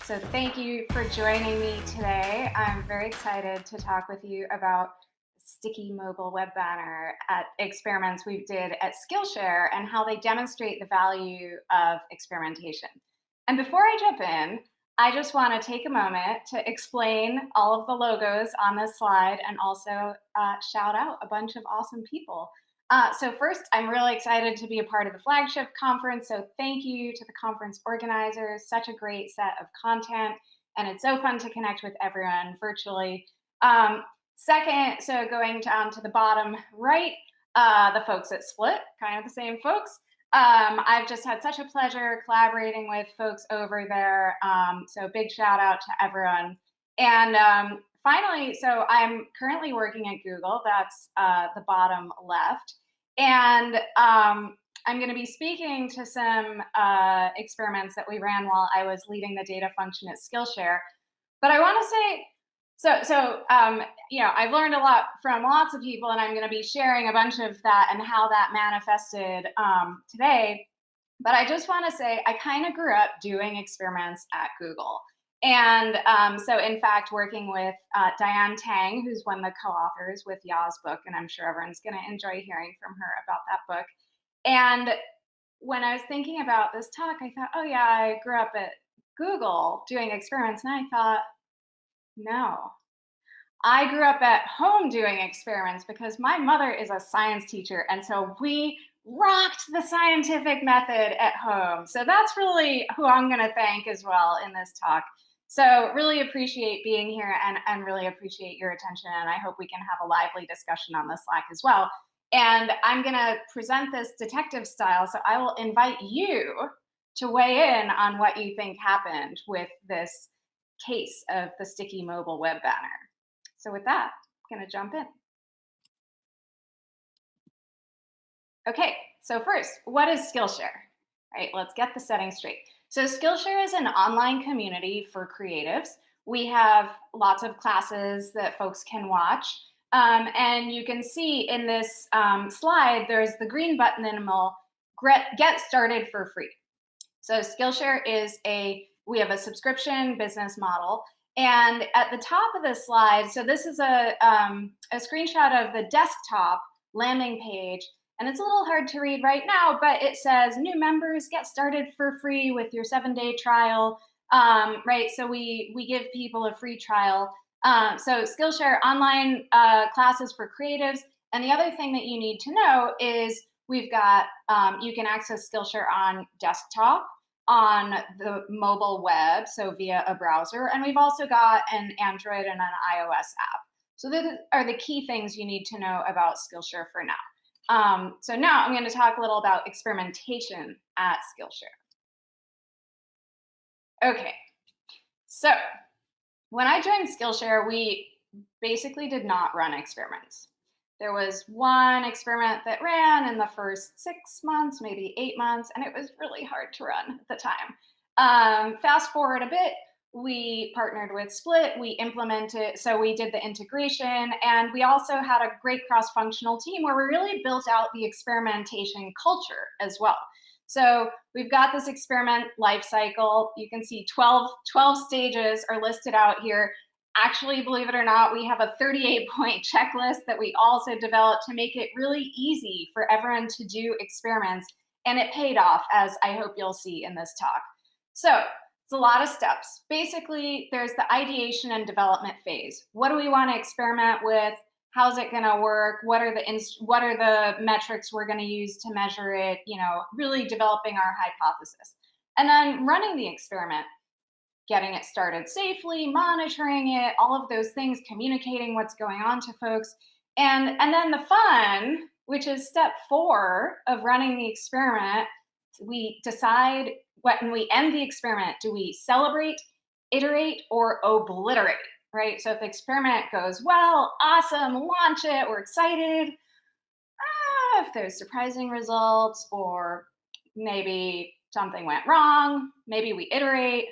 So thank you for joining me today. I'm very excited to talk with you about sticky mobile web banner at experiments we did at Skillshare and how they demonstrate the value of experimentation. And before I jump in, I just want to take a moment to explain all of the logos on this slide and also shout out a bunch of awesome people. So first, I'm really excited to be a part of the flagship conference. So thank you to the conference organizers. Such a great set of content, and it's so fun to connect with everyone virtually. Second, so going down to the bottom right, the folks at Split, kind of the same folks. I've just had such a pleasure collaborating with folks over there. So big shout out to everyone. And finally, so I'm currently working at Google. That's the bottom left. And I'm going to be speaking to some experiments that we ran while I was leading the data function at Skillshare. But I want to say, I've learned a lot from lots of people, and I'm going to be sharing a bunch of that and how that manifested today. But I just want to say I kind of grew up doing experiments at Google. And so, in fact, working with Diane Tang, who's one of the co-authors with Ya's book, and I'm sure everyone's going to enjoy hearing from her about that book. And when I was thinking about this talk, I thought, oh yeah, I grew up at Google doing experiments. And I thought, no, I grew up at home doing experiments because my mother is a science teacher. And so we rocked the scientific method at home. So that's really who I'm going to thank as well in this talk. So really appreciate being here and really appreciate your attention. And I hope we can have a lively discussion on the Slack as well. And I'm going to present this detective style. So I will invite you to weigh in on what you think happened with this case of the sticky mobile web banner. So with that, I'm going to jump in. Okay, so first, what is Skillshare? Right, let's get the settings straight. So Skillshare is an online community for creatives. We have lots of classes that folks can watch. And you can see in this slide, there's the green button in the middle, get started for free. So Skillshare we have a subscription business model. And at the top of this slide, so this is a screenshot of the desktop landing page. And it's a little hard to read right now, but it says new members get started for free with your 7-day trial, right? So we give people a free trial. So Skillshare online classes for creatives. And the other thing that you need to know is we've got, you can access Skillshare on desktop, on the mobile web, so via a browser. And we've also got an Android and an iOS app. So those are the key things you need to know about Skillshare for now. So now I'm going to talk a little about experimentation at Skillshare. Okay, so when I joined Skillshare, we basically did not run experiments. There was one experiment that ran in the first 6 months, maybe 8 months, and it was really hard to run at the time. Fast forward a bit, we partnered with Split, we implemented, so we did the integration, and we also had a great cross-functional team where we really built out the experimentation culture as well. So we've got this experiment lifecycle. You can see 12 stages are listed out here. Actually, believe it or not, we have a 38-point checklist that we also developed to make it really easy for everyone to do experiments, and it paid off, as I hope you'll see in this talk. So it's a lot of steps. Basically, there's the ideation and development phase. What do we want to experiment with? How's it going to work? What are the metrics we're going to use to measure it? Really developing our hypothesis. And then running the experiment, getting it started safely, monitoring it, all of those things, communicating what's going on to folks. And then the fun, which is step 4 of running the experiment, we decide when we end the experiment, do we celebrate, iterate, or obliterate, right? So if the experiment goes well, awesome, launch it, we're excited. If there's surprising results or maybe something went wrong, maybe we iterate.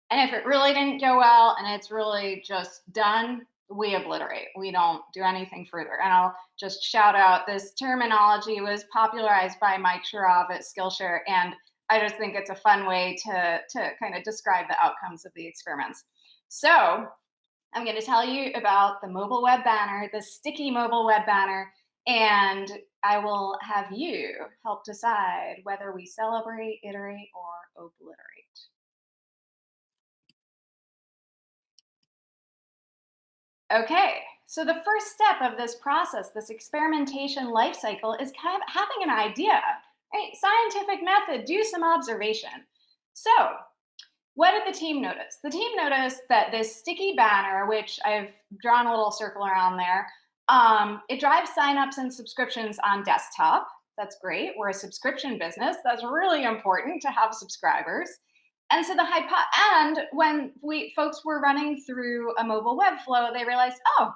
And if it really didn't go well and it's really just done, we obliterate. We don't do anything further. And I'll just shout out, this terminology was popularized by Mike Shirov at Skillshare. And I just think it's a fun way to kind of describe the outcomes of the experiments. So I'm going to tell you about the mobile web banner, the sticky mobile web banner, and I will have you help decide whether we celebrate, iterate, or obliterate. Okay, so the first step of this process, this experimentation life cycle, is kind of having an idea, right? Scientific method, do some observation. So, what did the team notice? The team noticed that this sticky banner, which I've drawn a little circle around there, it drives signups and subscriptions on desktop. That's great. We're a subscription business. That's really important to have subscribers. And so and when folks were running through a mobile web flow, they realized, oh,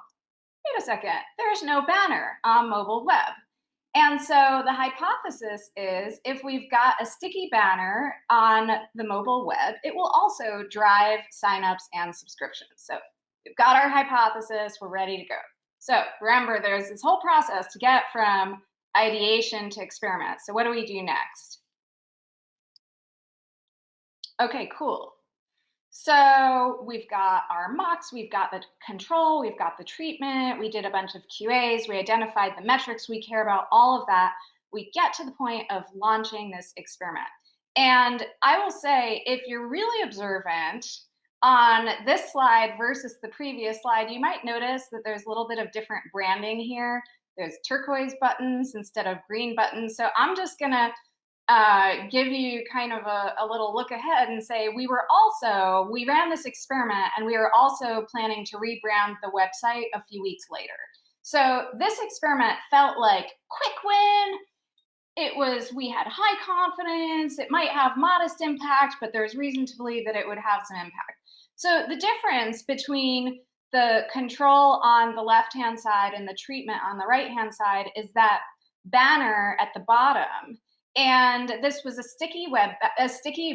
wait a second, there's no banner on mobile web. And so the hypothesis is if we've got a sticky banner on the mobile web, it will also drive signups and subscriptions. So we've got our hypothesis, we're ready to go. So remember, there's this whole process to get from ideation to experiment. So what do we do next? Okay, cool. So we've got our mocks, we've got the control, we've got the treatment, we did a bunch of QAs, we identified the metrics we care about, all of that. We get to the point of launching this experiment. And I will say, if you're really observant on this slide versus the previous slide, you might notice that there's a little bit of different branding here. There's turquoise buttons instead of green buttons. So I'm just gonna give you kind of a little look ahead and say we ran this experiment and we were also planning to rebrand the website a few weeks later. So this experiment felt like quick win. We had high confidence. It might have modest impact, but there's reason to believe that it would have some impact. So the difference between the control on the left-hand side and the treatment on the right-hand side is that banner at the bottom. And this was a sticky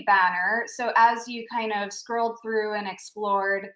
banner. So as you kind of scrolled through and explored,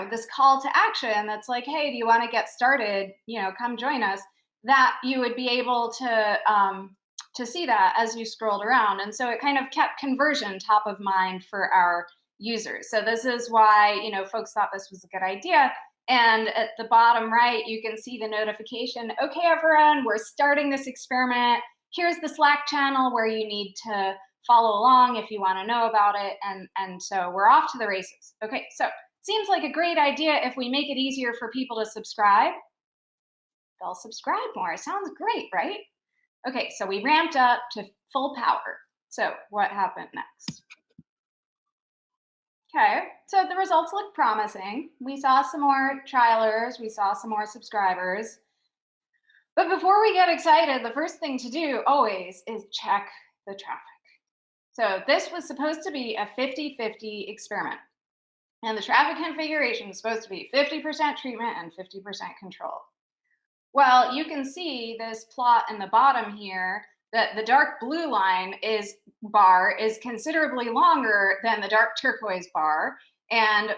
this call to action that's like, hey, do you want to get started? Come join us. That you would be able to see that as you scrolled around. And so it kind of kept conversion top of mind for our users. So this is why, folks thought this was a good idea. And at the bottom right, you can see the notification. Okay, everyone, we're starting this experiment. Here's the Slack channel where you need to follow along if you want to know about it. And so we're off to the races. Okay, so seems like a great idea if we make it easier for people to subscribe. They'll subscribe more. Sounds great, right? Okay, so we ramped up to full power. So what happened next? Okay, so the results look promising. We saw some more trialers. We saw some more subscribers. But before we get excited, the first thing to do always is check the traffic. So this was supposed to be a 50-50 experiment. And the traffic configuration is supposed to be 50% treatment and 50% control. Well, you can see this plot in the bottom here that the dark blue bar is considerably longer than the dark turquoise bar. And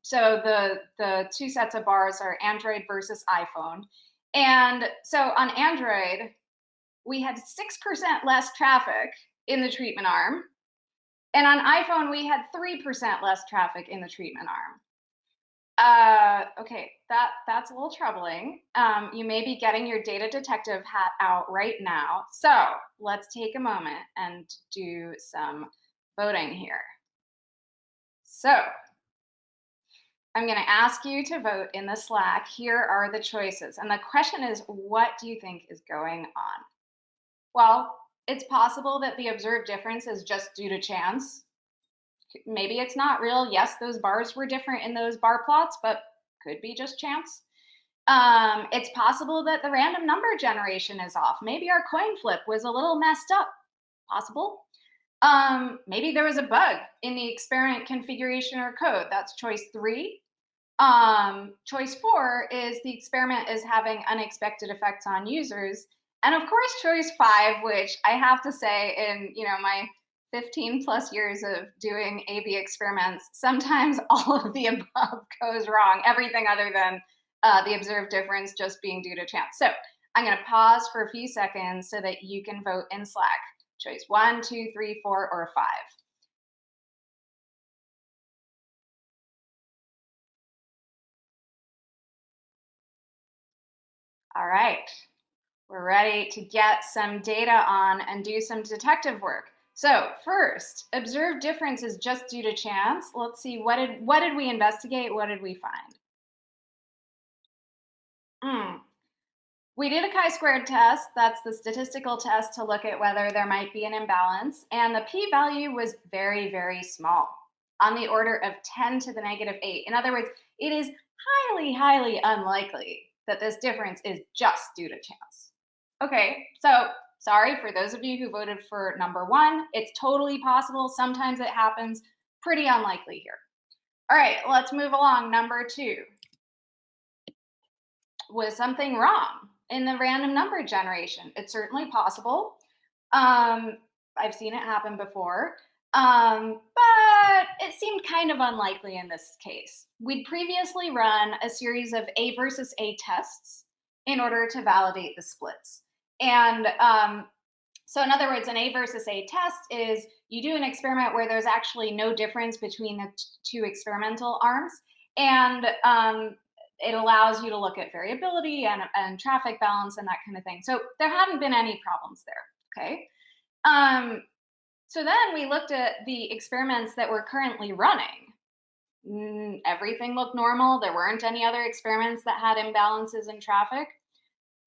so the two sets of bars are Android versus iPhone. And so on Android, we had 6% less traffic in the treatment arm. And on iPhone, we had 3% less traffic in the treatment arm. Okay, that's a little troubling. You may be getting your data detective hat out right now. So let's take a moment and do some voting here. So I'm going to ask you to vote in the Slack. Here are the choices. And the question is, what do you think is going on? Well, it's possible that the observed difference is just due to chance. Maybe it's not real. Yes, those bars were different in those bar plots, but could be just chance. It's possible that the random number generation is off. Maybe our coin flip was a little messed up. Possible. Maybe there was a bug in the experiment configuration or code. That's choice 3. Choice 4 is the experiment is having unexpected effects on users. And of course, choice 5, which I have to say in my 15 plus years of doing A/B experiments, sometimes all of the above goes wrong, everything other than the observed difference just being due to chance. So I'm going to pause for a few seconds so that you can vote in Slack. Choice 1, 2, 3, 4, or 5. All right, we're ready to get some data on and do some detective work. So first, observed difference is just due to chance. Let's see, what did we investigate? What did we find? Hmm. We did a chi-squared test. That's the statistical test to look at whether there might be an imbalance. And the p-value was very, very small, on the order of 10 to the negative 8. In other words, it is highly, highly unlikely that this difference is just due to chance. Okay, so sorry for those of you who voted for number 1. It's totally possible. Sometimes it happens. Pretty unlikely here. All right, let's move along. Number 2. Was something wrong in the random number generation? It's certainly possible. Um, I've seen it happen before, but it seemed kind of unlikely in this case. We'd previously run a series of A versus A tests in order to validate the splits. And so, in other words, an A versus A test is you do an experiment where there's actually no difference between the two experimental arms. And it allows you to look at variability and traffic balance and that kind of thing. So there hadn't been any problems there. Okay. Um, so then we looked at the experiments that we're currently running. Everything looked normal. There weren't any other experiments that had imbalances in traffic.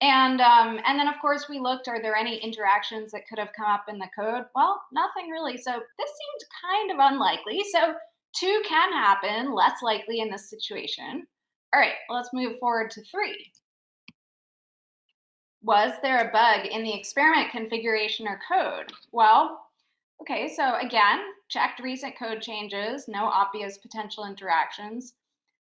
And then of course we looked, are there any interactions that could have come up in the code? Well, nothing really. So this seemed kind of unlikely. So 2 can happen, less likely in this situation. All right, let's move forward to 3. Was there a bug in the experiment configuration or code? Well, okay, so again, checked recent code changes, no obvious potential interactions.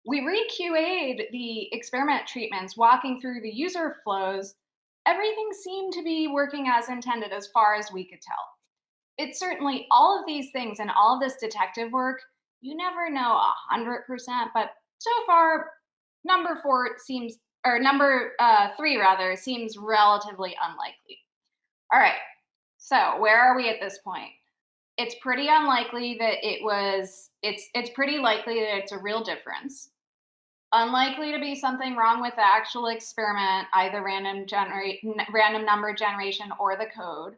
We re-QA'd the experiment treatments, walking through the user flows. Everything seemed to be working as intended as far as we could tell. It's certainly all of these things and all of this detective work, you never know 100%, but so far, number 4 seems, or number 3 rather, seems relatively unlikely. All right, so where are we at this point? It's pretty unlikely that it's pretty likely that it's a real difference. Unlikely to be something wrong with the actual experiment, either random number generation or the code.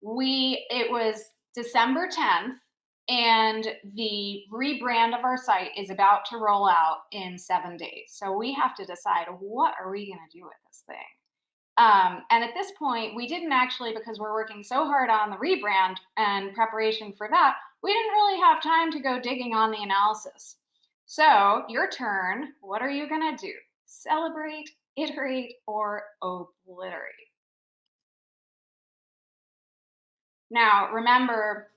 It was December 10th, and the rebrand of our site is about to roll out in 7 days. So we have to decide, what are we going to do with this thing? And at this point, we didn't actually, because we're working so hard on the rebrand and preparation for that, we didn't really have time to go digging on the analysis. So, your turn. What are you going to do? Celebrate, iterate, or obliterate? Now, remember,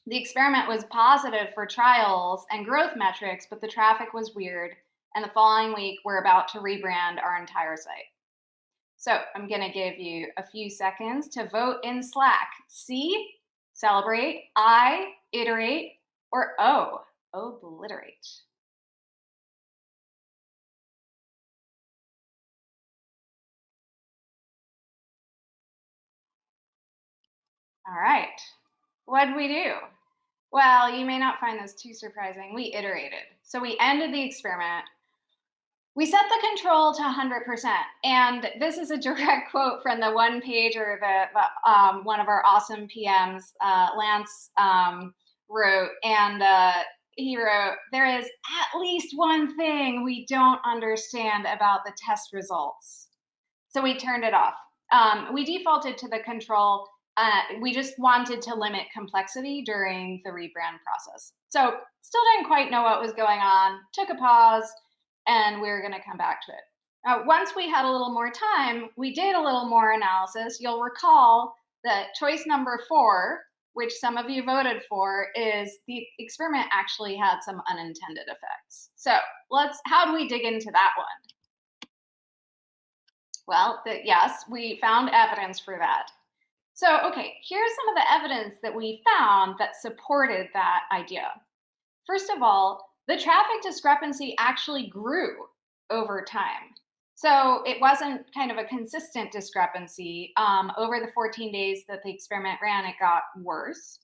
the experiment was positive for trials and growth metrics, but the traffic was weird. And the following week, we're about to rebrand our entire site. So I'm going to give you a few seconds to vote in Slack. C, celebrate, I, iterate, or O, obliterate. All right. What did we do? Well, you may not find this too surprising. We iterated. So we ended the experiment. We set the control to 100%. And this is a direct quote from the one pager that one of our awesome PMs, Lance, wrote. And he wrote, "There is at least one thing we don't understand about the test results." So we turned it off. We defaulted to the control. We just wanted to limit complexity during the rebrand process. So still didn't quite know what was going on, took a pause, and we were going to come back to it. Once we had a little more time, we did a little more analysis. You'll recall that choice number 4, which some of you voted for, is the experiment actually had some unintended effects. So how do we dig into that one? Well, yes, we found evidence for that. So, okay, here's some of the evidence that we found that supported that idea. First of all, the traffic discrepancy actually grew over time. So it wasn't kind of a consistent discrepancy. Over the 14 days that the experiment ran, it got worse.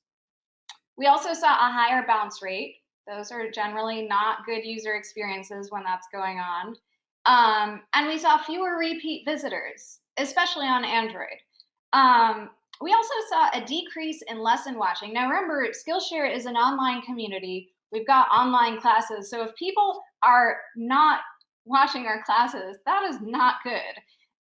We also saw a higher bounce rate. Those are generally not good user experiences when that's going on. And we saw fewer repeat visitors, especially on Android. Um, we also saw a decrease in lesson watching. Now, remember, Skillshare is an online community. We've got online classes. So if people are not watching our classes, that is not good.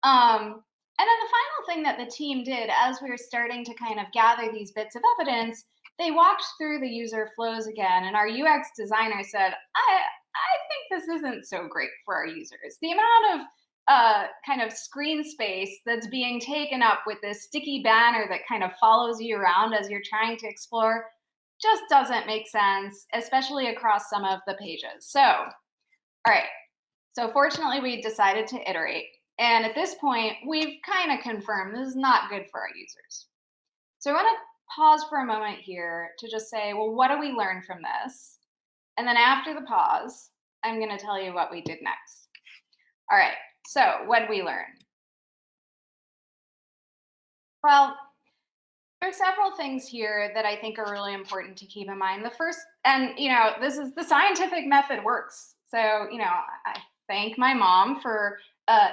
And then the final thing that the team did as we were starting to kind of gather these bits of evidence, they walked through the user flows again. And our UX designer said, I think this isn't so great for our users. The amount of kind of screen space that's being taken up with this sticky banner that kind of follows you around as you're trying to explore just doesn't make sense, especially across some of the pages. So, all right. So, fortunately, we decided to iterate. And at this point, we've kind of confirmed this is not good for our users. So, I want to pause for a moment here to just say, well, what do we learn from this? And then after the pause, I'm going to tell you what we did next. All right. So, what did we learn? Well, there are several things here that I think are really important to keep in mind. The first, and this is the scientific method works. So, I thank my mom for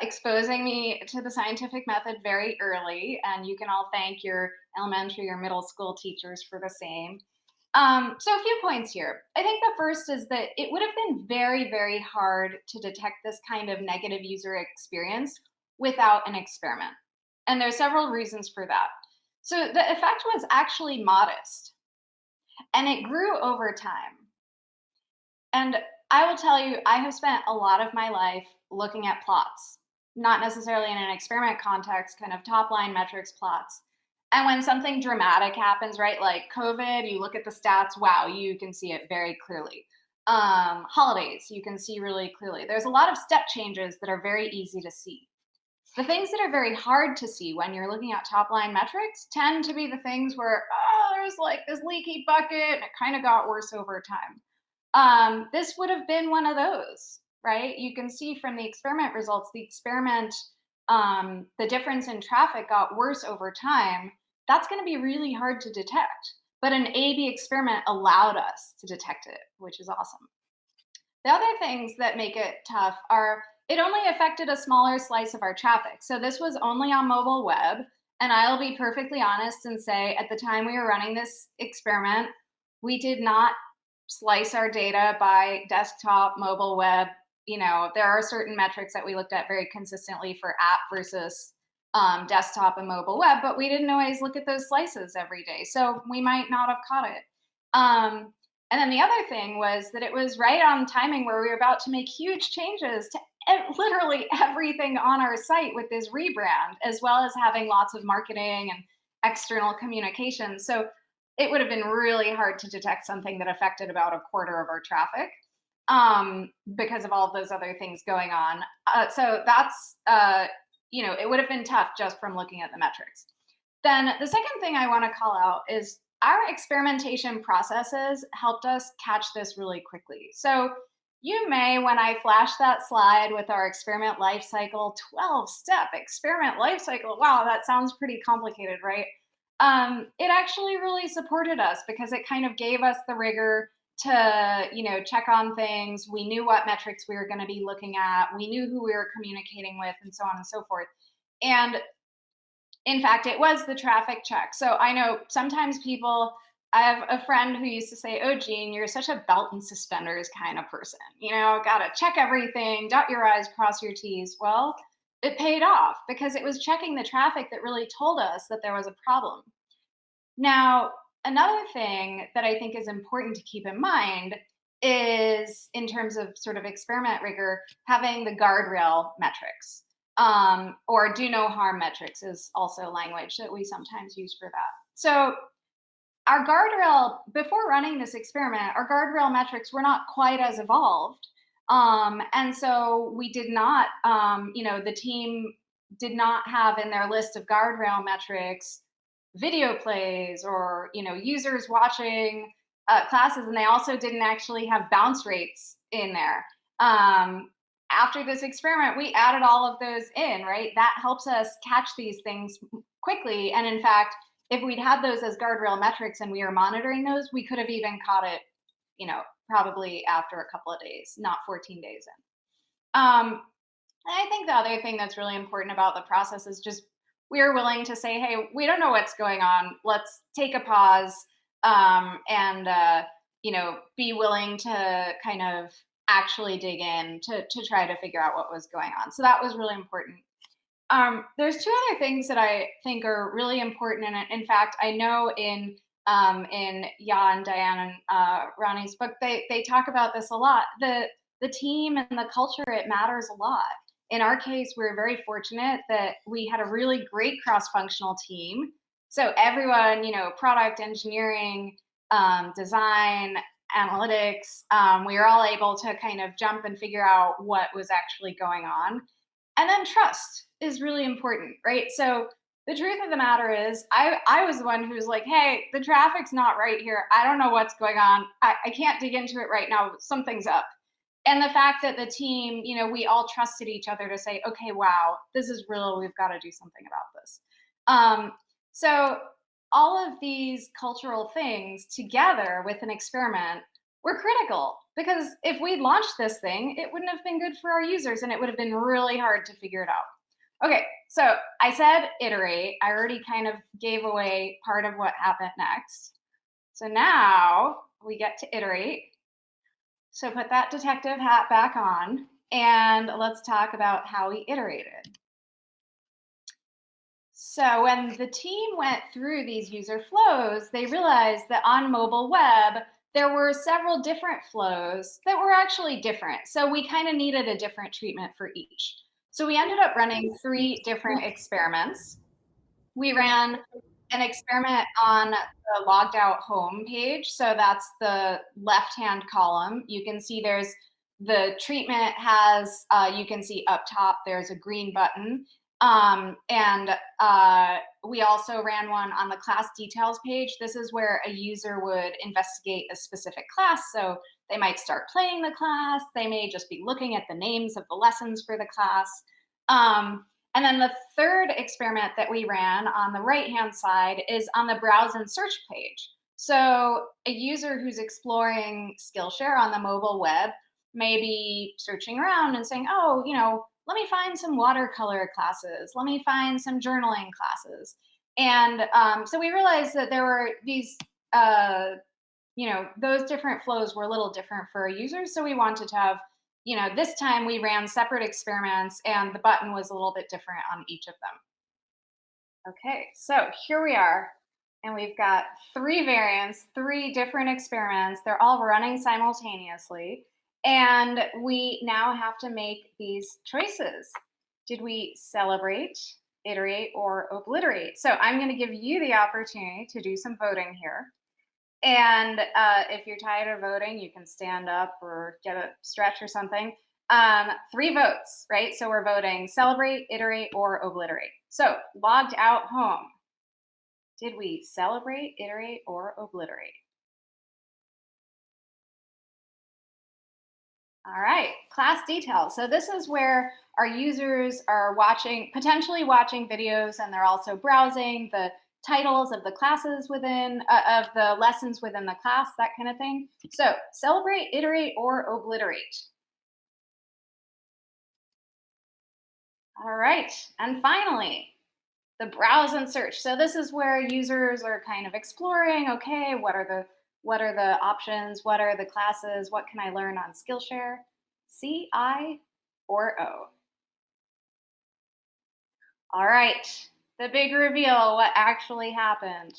exposing me to the scientific method very early, and you can all thank your elementary or middle school teachers for the same. So, a few points here. I think the first is that it would have been very, very hard to detect this kind of negative user experience without an experiment. And there's several reasons for that. So, the effect was actually modest and it grew over time. And I will tell you, I have spent a lot of my life looking at plots, not necessarily in an experiment context, kind of top line metrics plots. And when something dramatic happens, right, like COVID, you look at the stats, wow, you can see it very clearly. Holidays, you can see really clearly. There's a lot of step changes that are very easy to see. The things that are very hard to see when you're looking at top line metrics tend to be the things where, oh, there's like this leaky bucket and it kind of got worse over time. This would have been one of those, right? You can see from the experiment results, the difference in traffic got worse over time. That's going to be really hard to detect. But an A/B experiment allowed us to detect it, which is awesome. The other things that make it tough are it only affected a smaller slice of our traffic. So this was only on mobile web. And I'll be perfectly honest and say at the time we were running this experiment, we did not slice our data by desktop, mobile web. There are certain metrics that we looked at very consistently for app versus desktop and mobile web, but we didn't always look at those slices every day. So we might not have caught it. And then the other thing was that it was right on timing where we were about to make huge changes to literally everything on our site with this rebrand, as well as having lots of marketing and external communication. So it would have been really hard to detect something that affected about a quarter of our traffic because of all of those other things going on. So that's, it would have been tough just from looking at the metrics. Then the second thing I want to call out is our experimentation processes helped us catch this really quickly. So you may, when I flash that slide with our experiment lifecycle, 12-step experiment lifecycle, wow, that sounds pretty complicated, right? It actually really supported us because it kind of gave us the rigor to, check on things. We knew what metrics we were going to be looking at. We knew who we were communicating with and so on and so forth. And in fact, it was the traffic check. So I know sometimes I have a friend who used to say, oh, Jean, you're such a belt and suspenders kind of person. Got to check everything, dot your I's, cross your T's. Well, it paid off because it was checking the traffic that really told us that there was a problem. Now, another thing that I think is important to keep in mind is in terms of sort of experiment rigor, having the guardrail metrics. Or do no harm metrics is also language that we sometimes use for that. So our guardrail, before running this experiment, our guardrail metrics were not quite as evolved. And so we did not, the team did not have in their list of guardrail metrics video plays or, users watching classes. And they also didn't actually have bounce rates in there. after this experiment, we added all of those in, right? That helps us catch these things quickly. And in fact, if we'd had those as guardrail metrics and we were monitoring those, we could have even caught it, probably after a couple of days, not 14 days in. And I think the other thing that's really important about the process is just we're willing to say, hey, we don't know what's going on. Let's take a pause, and be willing to kind of actually dig in to try to figure out what was going on. So that was really important. There's two other things that I think are really important, and in fact, I know in Jan, Diane, and Ronnie's book, they talk about this a lot. The team and the culture, it matters a lot. In our case, we're very fortunate that we had a really great cross-functional team. So everyone, product engineering, design, analytics, we were all able to kind of jump and figure out what was actually going on. And then trust is really important, right? So the truth of the matter is, I was the one who was like, hey, the traffic's not right here. I don't know what's going on. I can't dig into it right now. Something's up. And the fact that the team, we all trusted each other to say, okay, wow, this is real. We've got to do something about this. So all of these cultural things together with an experiment were critical, because if we'd launched this thing, it wouldn't have been good for our users and it would have been really hard to figure it out. Okay, so I said iterate. I already kind of gave away part of what happened next. So now we get to iterate. So put that detective hat back on and let's talk about how we iterated. So when the team went through these user flows, they realized that on mobile web, there were several different flows that were actually different. So we kind of needed a different treatment for each. So we ended up running 3 different experiments. We ran an experiment on the logged out home page. So that's the left-hand column. You can see there's the treatment has, you can see up top, there's a green button. We also ran one on the class details page. This is where a user would investigate a specific class. So they might start playing the class. They may just be looking at the names of the lessons for the class. And then the third experiment that we ran on the right-hand side is on the browse and search page. So a user who's exploring Skillshare on the mobile web may be searching around and saying, oh, let me find some watercolor classes. Let me find some journaling classes. And so we realized that there were these, those different flows were a little different for our users. So we wanted to have, this time we ran separate experiments and the button was a little bit different on each of them. Okay, so here we are. And we've got 3 variants, 3 different experiments. They're all running simultaneously. And we now have to make these choices. Did we celebrate, iterate, or obliterate? So I'm going to give you the opportunity to do some voting here. And if you're tired of voting, you can stand up or get a stretch or something. 3 votes, right? So we're voting celebrate, iterate, or obliterate. So logged out home. Did we celebrate, iterate, or obliterate? All right, class details. So this is where our users are potentially watching videos, and they're also browsing the titles of the classes within, of the lessons within the class, that kind of thing. So celebrate, iterate, or obliterate. All right, and finally, the browse and search. So this is where users are kind of exploring, okay, what are the options? What are the classes? What can I learn on Skillshare? C, I, or O? All right, the big reveal, what actually happened.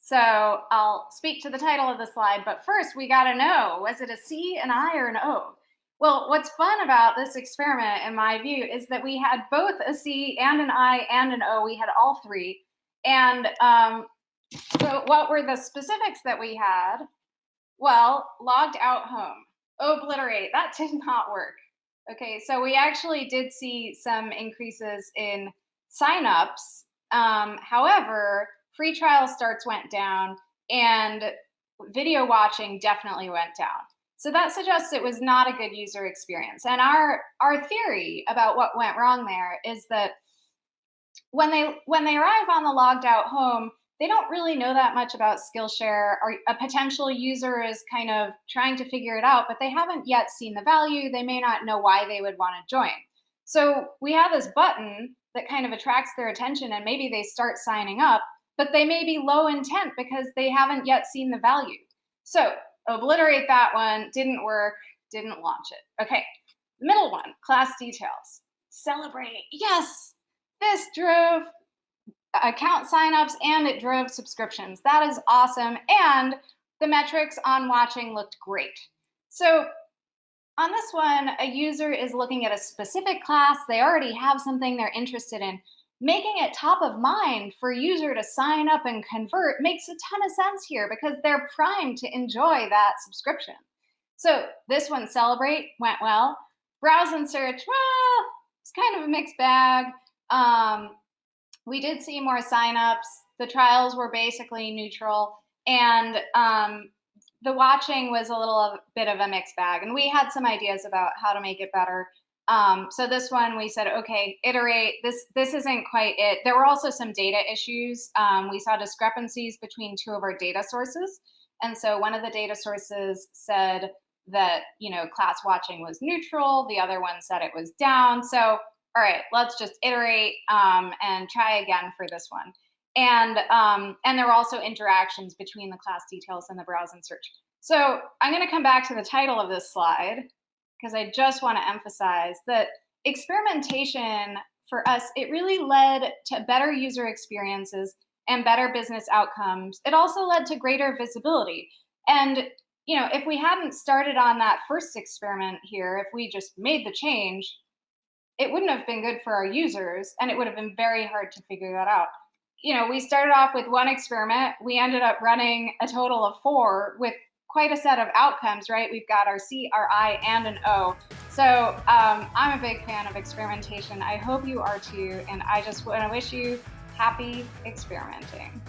So I'll speak to the title of the slide, but first we gotta know, was it a C, an I, or an O? Well, what's fun about this experiment, in my view, is that we had both a C and an I and an O. We had all 3. And so what were the specifics that we had? Well, logged out home, obliterate, that did not work. Okay, so we actually did see some increases in signups. However, free trial starts went down and video watching definitely went down. So that suggests it was not a good user experience. And our theory about what went wrong there is that when they arrive on the logged out home, they don't really know that much about Skillshare, or a potential user is kind of trying to figure it out, but they haven't yet seen the value. They may not know why they would want to join. So we have this button that kind of attracts their attention, and maybe they start signing up, but they may be low intent because they haven't yet seen the value. So obliterate that one, didn't work, didn't launch it. Okay, middle one, class details. Celebrate. Yes, this drove account signups and it drove subscriptions. That is awesome. And the metrics on watching looked great. So on this one, a user is looking at a specific class. They already have something they're interested in. Making it top of mind for a user to sign up and convert makes a ton of sense here because they're primed to enjoy that subscription. So this one, celebrate, went well. Browse and search, well, it's kind of a mixed bag. We did see more signups. The trials were basically neutral, and the watching was a bit of a mixed bag. And we had some ideas about how to make it better. So this one, we said, okay, iterate. This isn't quite it. There were also some data issues. We saw discrepancies between two of our data sources, and so one of the data sources said that class watching was neutral. The other one said it was down. So all right, let's just iterate and try again for this one. And there were also interactions between the class details and the browse and search. So I'm going to come back to the title of this slide because I just want to emphasize that experimentation for us, it really led to better user experiences and better business outcomes. It also led to greater visibility. And if we hadn't started on that first experiment here, if we just made the change, it wouldn't have been good for our users, and it would have been very hard to figure that out. We started off with one experiment. We ended up running a total of 4 with quite a set of outcomes, right? We've got our C, our I, and an O. So I'm a big fan of experimentation. I hope you are too, and I just want to wish you happy experimenting.